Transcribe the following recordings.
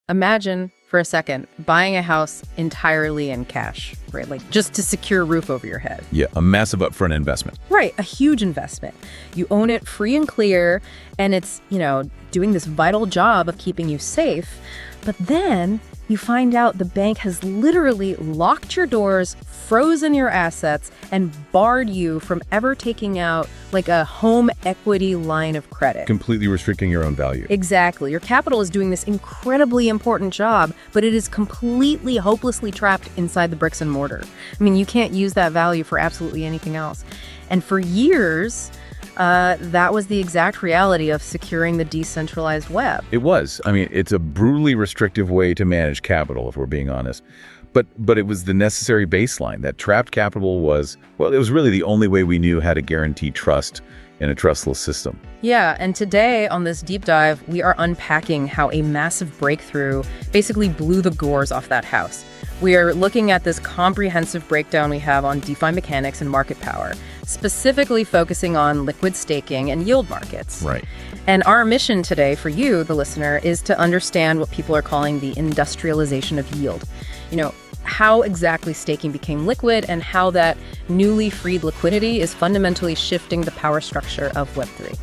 Imagine, for a second, buying a house entirely in cash, right? Like just to secure a roof over your head. Yeah, a massive upfront investment. Right, a huge investment. You own it free and clear, and it's, doing this vital job of keeping you safe. But then you find out the bank has literally locked your doors, frozen your assets, and barred you from ever taking out like a home equity line of credit. Completely restricting your own value. Exactly. Your capital is doing this incredibly important job, but it is completely hopelessly trapped inside the bricks and mortar. I mean, you can't use that value for absolutely anything else. And for years, that was the exact reality of securing the decentralized web. It was. I mean, it's a brutally restrictive way to manage capital, if we're being honest. But it was the necessary baseline. That trapped capital was, well, it was really the only way we knew how to guarantee trust in a trustless system. Yeah, and today on this deep dive, we are unpacking how a massive breakthrough basically blew the doors off that house. We are looking at this comprehensive breakdown we have on DeFi mechanics and market power, specifically focusing on liquid staking and yield markets. Right. And our mission today for you, the listener, is to understand what people are calling the industrialization of yield. How exactly staking became liquid and how that newly freed liquidity is fundamentally shifting the power structure of Web3.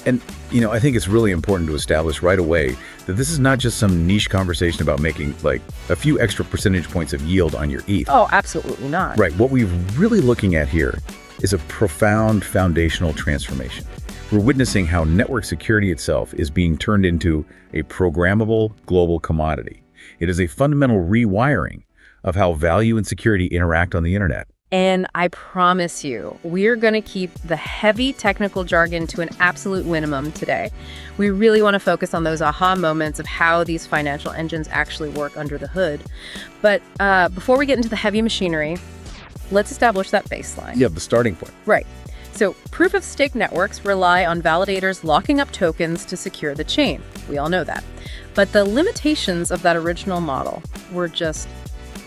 And, I think it's really important to establish right away that this is not just some niche conversation about making like a few extra percentage points of yield on your ETH. Oh, absolutely not. Right. What we're really looking at here is a profound foundational transformation. We're witnessing how network security itself is being turned into a programmable global commodity. It is a fundamental rewiring of how value and security interact on the internet. And I promise you, we're going to keep the heavy technical jargon to an absolute minimum today. We really want to focus on those aha moments of how these financial engines actually work under the hood. But before we get into the heavy machinery, let's establish that baseline. Yeah, the starting point. Right. So proof-of-stake networks rely on validators locking up tokens to secure the chain. We all know that. But the limitations of that original model were just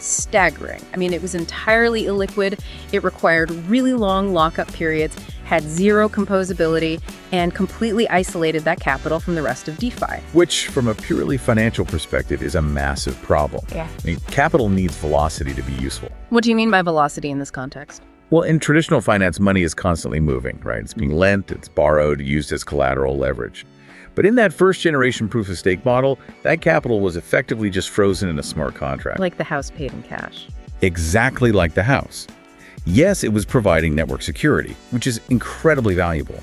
staggering. I mean, it was entirely illiquid. It required really long lockup periods, had zero composability, and completely isolated that capital from the rest of DeFi. Which, from a purely financial perspective, is a massive problem. Yeah. I mean, capital needs velocity to be useful. What do you mean by velocity in this context? Well, in traditional finance, money is constantly moving, right? It's being lent, it's borrowed, used as collateral leverage. But in that first-generation proof-of-stake model, that capital was effectively just frozen in a smart contract. Like the house paid in cash. Exactly like the house. Yes, it was providing network security, which is incredibly valuable.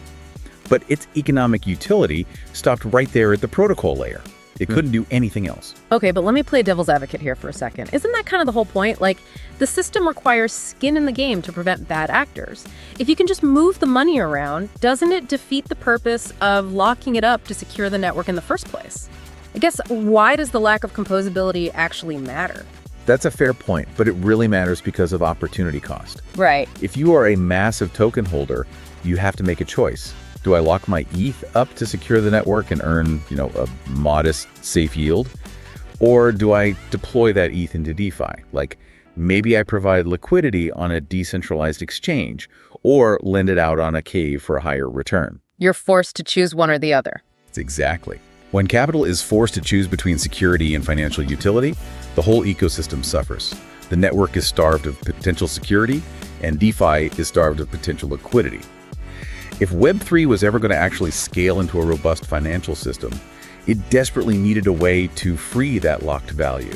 But its economic utility stopped right there at the protocol layer. It couldn't do anything else. Okay, but let me play devil's advocate here for a second. Isn't that kind of the whole point? Like, the system requires skin in the game to prevent bad actors. If you can just move the money around, doesn't it defeat the purpose of locking it up to secure the network in the first place? I guess, why does the lack of composability actually matter? That's a fair point, but it really matters because of opportunity cost. Right. If you are a massive token holder, you have to make a choice. Do I lock my ETH up to secure the network and earn, a modest, safe yield? Or do I deploy that ETH into DeFi? Like, maybe I provide liquidity on a decentralized exchange or lend it out on a cave for a higher return. You're forced to choose one or the other. Exactly. When capital is forced to choose between security and financial utility, the whole ecosystem suffers. The network is starved of potential security, and DeFi is starved of potential liquidity. If Web3 was ever going to actually scale into a robust financial system, it desperately needed a way to free that locked value,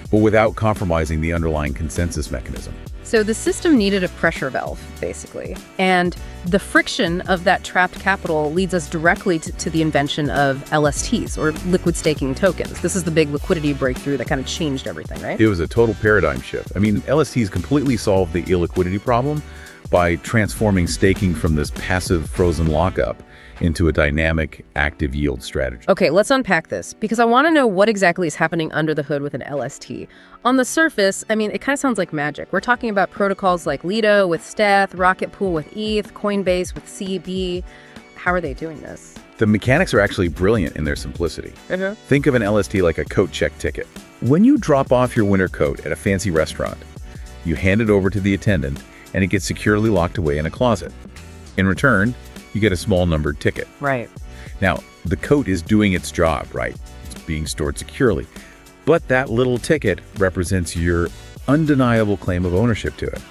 but without compromising the underlying consensus mechanism. So the system needed a pressure valve, basically. And the friction of that trapped capital leads us directly to the invention of LSTs, or liquid staking tokens. This is the big liquidity breakthrough that kind of changed everything, right? It was a total paradigm shift. I mean, LSTs completely solved the illiquidity problem by transforming staking from this passive frozen lockup into a dynamic, active yield strategy. Okay, let's unpack this, because I want to know what exactly is happening under the hood with an LST. On the surface, I mean, it kind of sounds like magic. We're talking about protocols like Lido with Steth, Rocket Pool with ETH, Coinbase with CB. How are they doing this? The mechanics are actually brilliant in their simplicity. Think of an LST like a coat check ticket. When you drop off your winter coat at a fancy restaurant, you hand it over to the attendant, and it gets securely locked away in a closet. In return, you get a small numbered ticket. Right. Now, the coat is doing its job, right? It's being stored securely. But that little ticket represents your undeniable claim of ownership to it.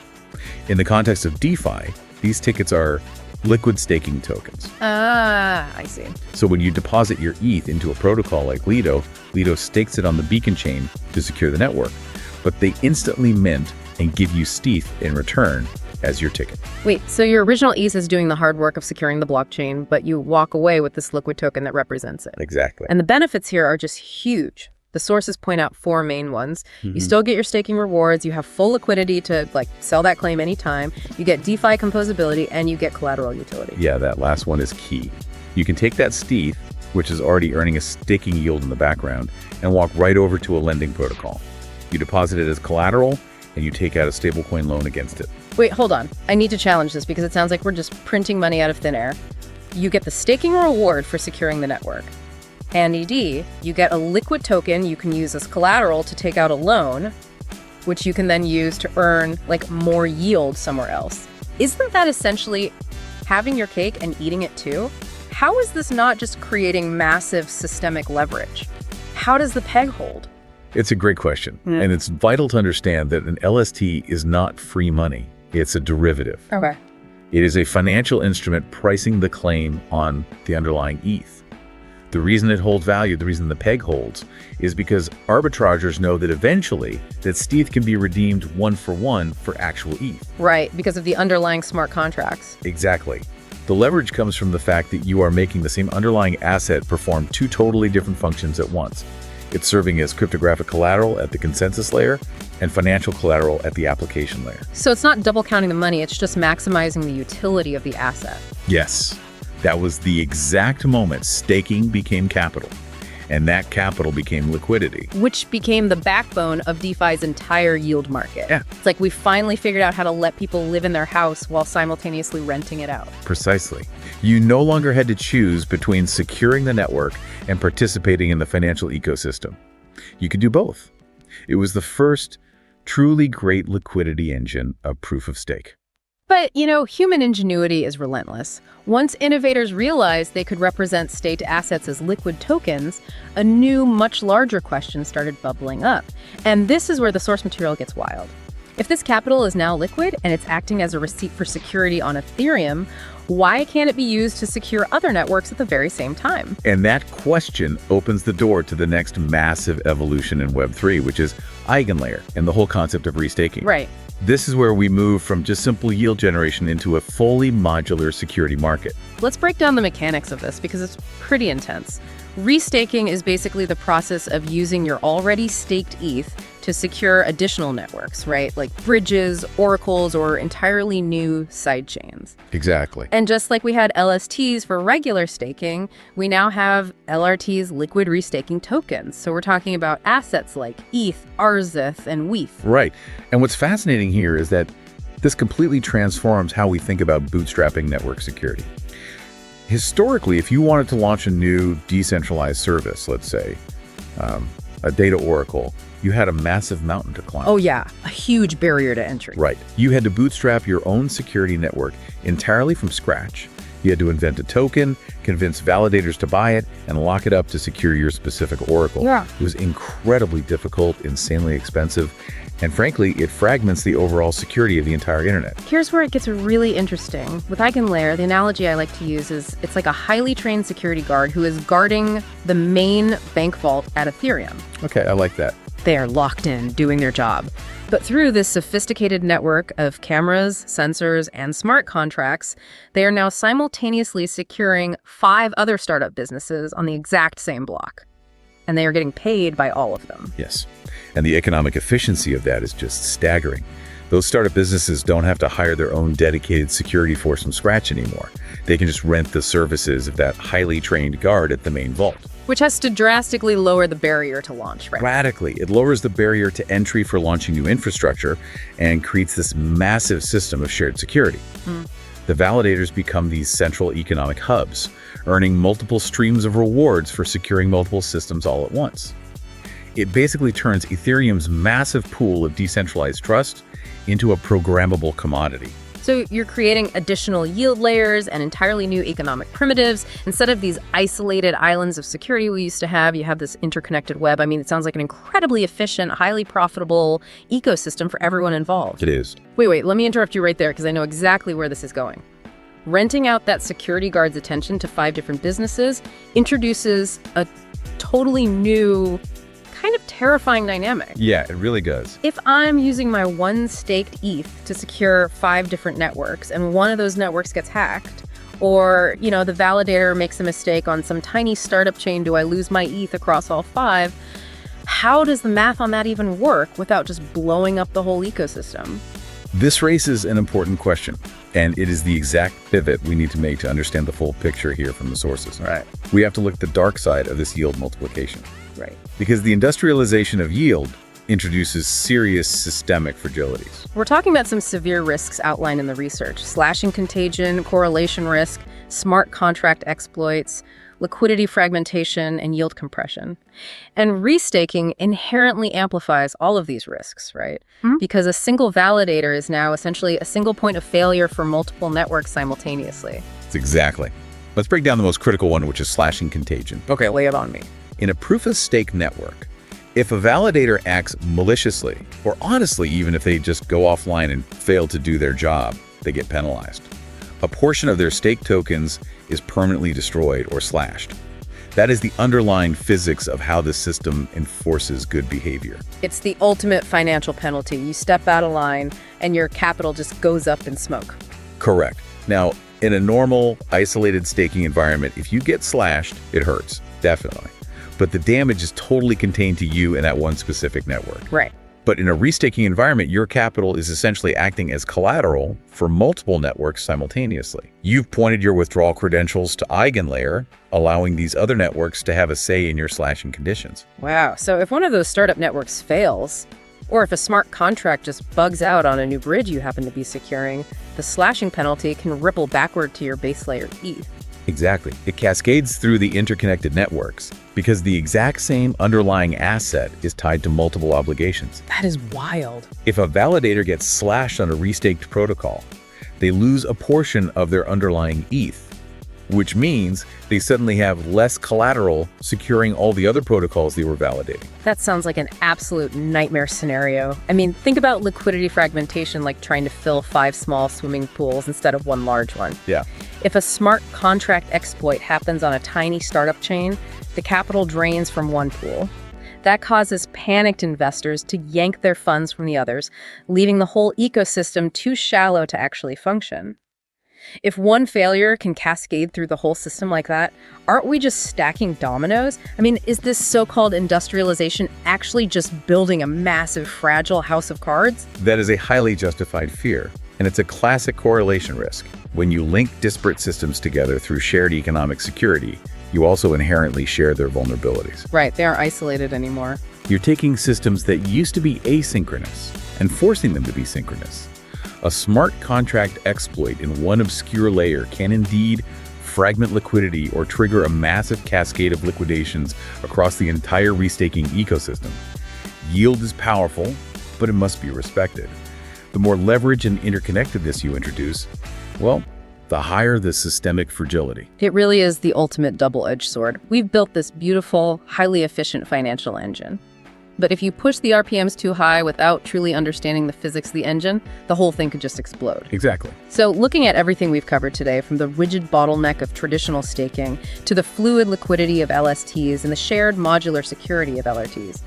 In the context of DeFi, these tickets are liquid staking tokens. Ah, I see. So when you deposit your ETH into a protocol like Lido, Lido stakes it on the beacon chain to secure the network, but they instantly mint and give you stETH in return as your ticket. Wait, so your original ETH is doing the hard work of securing the blockchain, but you walk away with this liquid token that represents it. Exactly. And the benefits here are just huge. The sources point out 4 main ones. You still get your staking rewards, you have full liquidity to sell that claim anytime, you get DeFi composability, and you get collateral utility. Yeah, that last one is key. You can take that stETH, which is already earning a staking yield in the background, and walk right over to a lending protocol. You deposit it as collateral, and you take out a stablecoin loan against it. Wait, hold on. I need to challenge this because it sounds like we're just printing money out of thin air. You get the staking reward for securing the network. And ED, you get a liquid token you can use as collateral to take out a loan, which you can then use to earn more yield somewhere else. Isn't that essentially having your cake and eating it too? How is this not just creating massive systemic leverage? How does the peg hold? It's a great question, and it's vital to understand that an LST is not free money. It's a derivative. Okay. It is a financial instrument pricing the claim on the underlying ETH. The reason it holds value, the reason the peg holds, is because arbitrageurs know that eventually that stETH can be redeemed 1-for-1 for actual ETH. Right, because of the underlying smart contracts. Exactly. The leverage comes from the fact that you are making the same underlying asset perform 2 totally different functions at once. It's serving as cryptographic collateral at the consensus layer and financial collateral at the application layer. So it's not double counting the money, it's just maximizing the utility of the asset. Yes. That was the exact moment staking became capital, and that capital became liquidity. Which became the backbone of DeFi's entire yield market. Yeah. It's like we finally figured out how to let people live in their house while simultaneously renting it out. Precisely. You no longer had to choose between securing the network and participating in the financial ecosystem. You could do both. It was the first truly great liquidity engine of proof of stake. But, human ingenuity is relentless. Once innovators realized they could represent staked assets as liquid tokens, a new, much larger question started bubbling up. And this is where the source material gets wild. If this capital is now liquid and it's acting as a receipt for security on Ethereum, why can't it be used to secure other networks at the very same time? And that question opens the door to the next massive evolution in Web3, which is eigenlayer and the whole concept of restaking. Right. This is where we move from just simple yield generation into a fully modular security market. Let's break down the mechanics of this because it's pretty intense. Restaking is basically the process of using your already staked ETH to secure additional networks, right? Like bridges, oracles, or entirely new sidechains. Exactly. And just like we had LSTs for regular staking, we now have LRTs, liquid restaking tokens. So we're talking about assets like ETH, RZETH, and WETH. Right. And what's fascinating here is that this completely transforms how we think about bootstrapping network security. Historically, if you wanted to launch a new decentralized service, let's say, a data oracle, you had a massive mountain to climb. Oh yeah, a huge barrier to entry. Right. You had to bootstrap your own security network entirely from scratch. You had to invent a token, convince validators to buy it, and lock it up to secure your specific oracle. Yeah. It was incredibly difficult, insanely expensive, and frankly, it fragments the overall security of the entire internet. Here's where it gets really interesting. With EigenLayer, the analogy I like to use is it's like a highly trained security guard who is guarding the main bank vault at Ethereum. Okay, I like that. They are locked in, doing their job. But through this sophisticated network of cameras, sensors, and smart contracts, they are now simultaneously securing 5 other startup businesses on the exact same block. And they are getting paid by all of them. Yes. And the economic efficiency of that is just staggering. Those startup businesses don't have to hire their own dedicated security force from scratch anymore. They can just rent the services of that highly trained guard at the main vault. Which has to drastically lower the barrier to launch, right? Radically. It lowers the barrier to entry for launching new infrastructure and creates this massive system of shared security. The validators become these central economic hubs, earning multiple streams of rewards for securing multiple systems all at once. It basically turns Ethereum's massive pool of decentralized trust into a programmable commodity. So you're creating additional yield layers and entirely new economic primitives. Instead of these isolated islands of security we used to have, you have this interconnected web. I mean, it sounds like an incredibly efficient, highly profitable ecosystem for everyone involved. It is. Wait, let me interrupt you right there because I know exactly where this is going. Renting out that security guard's attention to 5 different businesses introduces a totally new, kind of terrifying dynamic. Yeah, it really does. If I'm using my one staked ETH to secure 5 different networks and one of those networks gets hacked, or, the validator makes a mistake on some tiny startup chain, do I lose my ETH across all 5? How does the math on that even work without just blowing up the whole ecosystem? This raises an important question, and it is the exact pivot we need to make to understand the full picture here from the sources. Right. We have to look at the dark side of this yield multiplication. Right. Because the industrialization of yield introduces serious systemic fragilities. We're talking about some severe risks outlined in the research: slashing contagion, correlation risk, smart contract exploits, liquidity fragmentation, and yield compression. And restaking inherently amplifies all of these risks, right? Because a single validator is now essentially a single point of failure for multiple networks simultaneously. Exactly. Let's break down the most critical one, which is slashing contagion. Okay, lay it on me. In a proof-of-stake network, if a validator acts maliciously, or honestly, even if they just go offline and fail to do their job, they get penalized. A portion of their stake tokens is permanently destroyed or slashed. That is the underlying physics of how the system enforces good behavior. It's the ultimate financial penalty. You step out of line and your capital just goes up in smoke. Correct. Now, in a normal, isolated staking environment, if you get slashed, it hurts, definitely. But the damage is totally contained to you and that one specific network. Right. But in a restaking environment, your capital is essentially acting as collateral for multiple networks simultaneously. You've pointed your withdrawal credentials to EigenLayer, allowing these other networks to have a say in your slashing conditions. Wow. So if one of those startup networks fails, or if a smart contract just bugs out on a new bridge you happen to be securing, the slashing penalty can ripple backward to your base layer ETH. Exactly. It cascades through the interconnected networks because the exact same underlying asset is tied to multiple obligations. That is wild. If a validator gets slashed on a restaked protocol, they lose a portion of their underlying ETH, which means they suddenly have less collateral securing all the other protocols they were validating. That sounds like an absolute nightmare scenario. I mean, think about liquidity fragmentation like trying to fill 5 small swimming pools instead of one large one. Yeah. If a smart contract exploit happens on a tiny startup chain, the capital drains from one pool. That causes panicked investors to yank their funds from the others, leaving the whole ecosystem too shallow to actually function. If one failure can cascade through the whole system like that, aren't we just stacking dominoes? I mean, is this so-called industrialization actually just building a massive, fragile house of cards? That is a highly justified fear, and it's a classic correlation risk. When you link disparate systems together through shared economic security, you also inherently share their vulnerabilities. Right, they aren't isolated anymore. You're taking systems that used to be asynchronous and forcing them to be synchronous. A smart contract exploit in one obscure layer can indeed fragment liquidity or trigger a massive cascade of liquidations across the entire restaking ecosystem. Yield is powerful, but it must be respected. The more leverage and interconnectedness you introduce, well, the higher the systemic fragility. It really is the ultimate double-edged sword. We've built this beautiful, highly efficient financial engine. But if you push the RPMs too high without truly understanding the physics of the engine, the whole thing could just explode. Exactly. So looking at everything we've covered today, from the rigid bottleneck of traditional staking to the fluid liquidity of LSTs and the shared modular security of LRTs,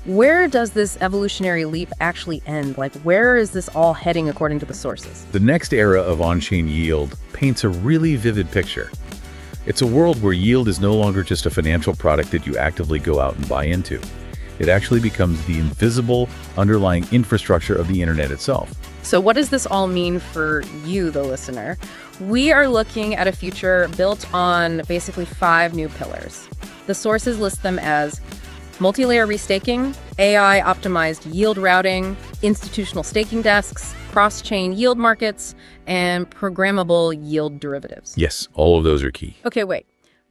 where does this evolutionary leap actually end? Like, where is this all heading according to the sources? The next era of on-chain yield paints a really vivid picture. It's a world where yield is no longer just a financial product that you actively go out and buy into. It actually becomes the invisible underlying infrastructure of the internet itself. So what does this all mean for you, the listener? We are looking at a future built on basically 5 new pillars. The sources list them as multi-layer restaking, AI-optimized yield routing, institutional staking desks, cross-chain yield markets, and programmable yield derivatives. Yes, all of those are key. Okay, wait.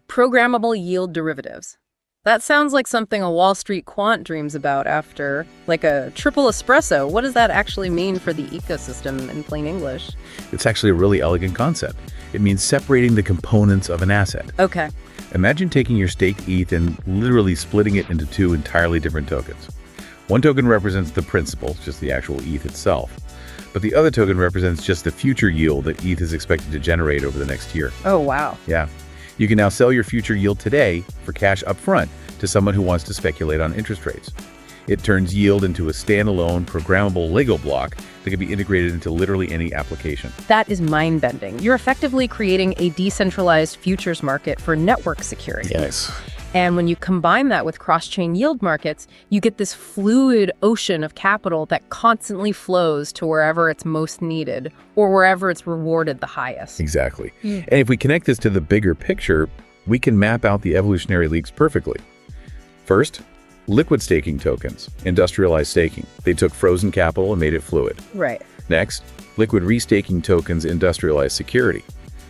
Programmable yield derivatives. That sounds like something a Wall Street quant dreams about after, like a triple espresso. What does that actually mean for the ecosystem in plain English? It's actually a really elegant concept. It means separating the components of an asset. Okay. Imagine taking your staked ETH and literally splitting it into two entirely different tokens. One token represents the principal, just the actual ETH itself, but the other token represents just the future yield that ETH is expected to generate over the next year. Oh, wow. Yeah. You can now sell your future yield today for cash upfront to someone who wants to speculate on interest rates. It turns yield into a standalone, programmable Lego block that can be integrated into literally any application. That is mind-bending. You're effectively creating a decentralized futures market for network security. Yes. And when you combine that with cross-chain yield markets, you get this fluid ocean of capital that constantly flows to wherever it's most needed or wherever it's rewarded the highest. Exactly. And if we connect this to the bigger picture, we can map out the evolutionary leaks perfectly. First, liquid staking tokens, industrialized staking. They took frozen capital and made it fluid. Right. Next, liquid restaking tokens, industrialized security.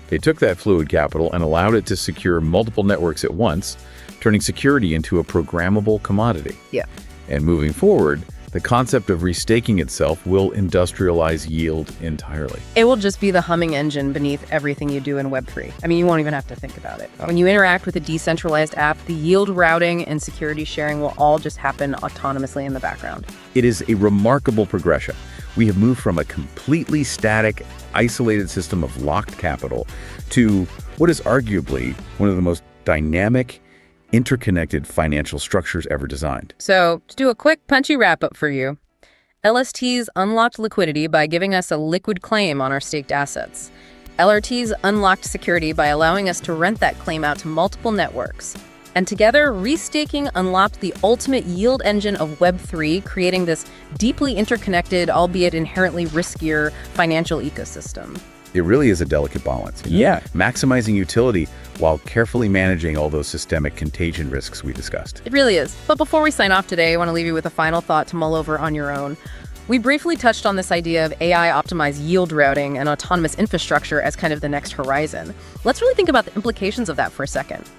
They took that fluid capital and allowed it to secure multiple networks at once, turning security into a programmable commodity. Yeah. And moving forward, the concept of restaking itself will industrialize yield entirely. It will just be the humming engine beneath everything you do in Web3. I mean, you won't even have to think about it. When you interact with a decentralized app, the yield routing and security sharing will all just happen autonomously in the background. It is a remarkable progression. We have moved from a completely static, isolated system of locked capital to what is arguably one of the most dynamic, interconnected financial structures ever designed. So, to do a quick punchy wrap-up for you, LSTs unlocked liquidity by giving us a liquid claim on our staked assets. LRTs unlocked security by allowing us to rent that claim out to multiple networks. And together, restaking unlocked the ultimate yield engine of Web3, creating this deeply interconnected, albeit inherently riskier, financial ecosystem. It really is a delicate balance. Yeah. Maximizing utility while carefully managing all those systemic contagion risks we discussed. It really is. But before we sign off today, I want to leave you with a final thought to mull over on your own. We briefly touched on this idea of AI-optimized yield routing and autonomous infrastructure as kind of the next horizon. Let's really think about the implications of that for a second.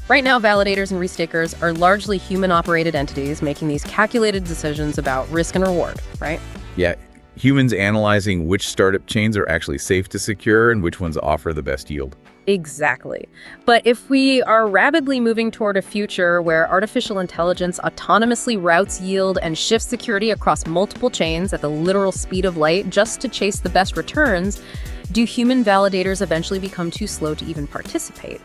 Right now, validators and restakers are largely human-operated entities making these calculated decisions about risk and reward, right? Yeah. Humans analyzing which startup chains are actually safe to secure and which ones offer the best yield. Exactly. But if we are rapidly moving toward a future where artificial intelligence autonomously routes yield and shifts security across multiple chains at the literal speed of light just to chase the best returns, do human validators eventually become too slow to even participate?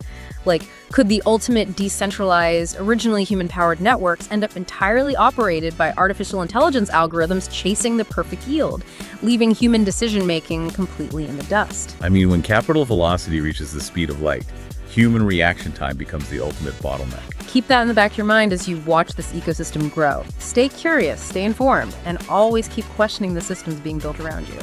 Like, could the ultimate decentralized, originally human-powered networks end up entirely operated by artificial intelligence algorithms chasing the perfect yield, leaving human decision-making completely in the dust? I mean, when capital velocity reaches the speed of light, human reaction time becomes the ultimate bottleneck. Keep that in the back of your mind as you watch this ecosystem grow. Stay curious, stay informed, and always keep questioning the systems being built around you.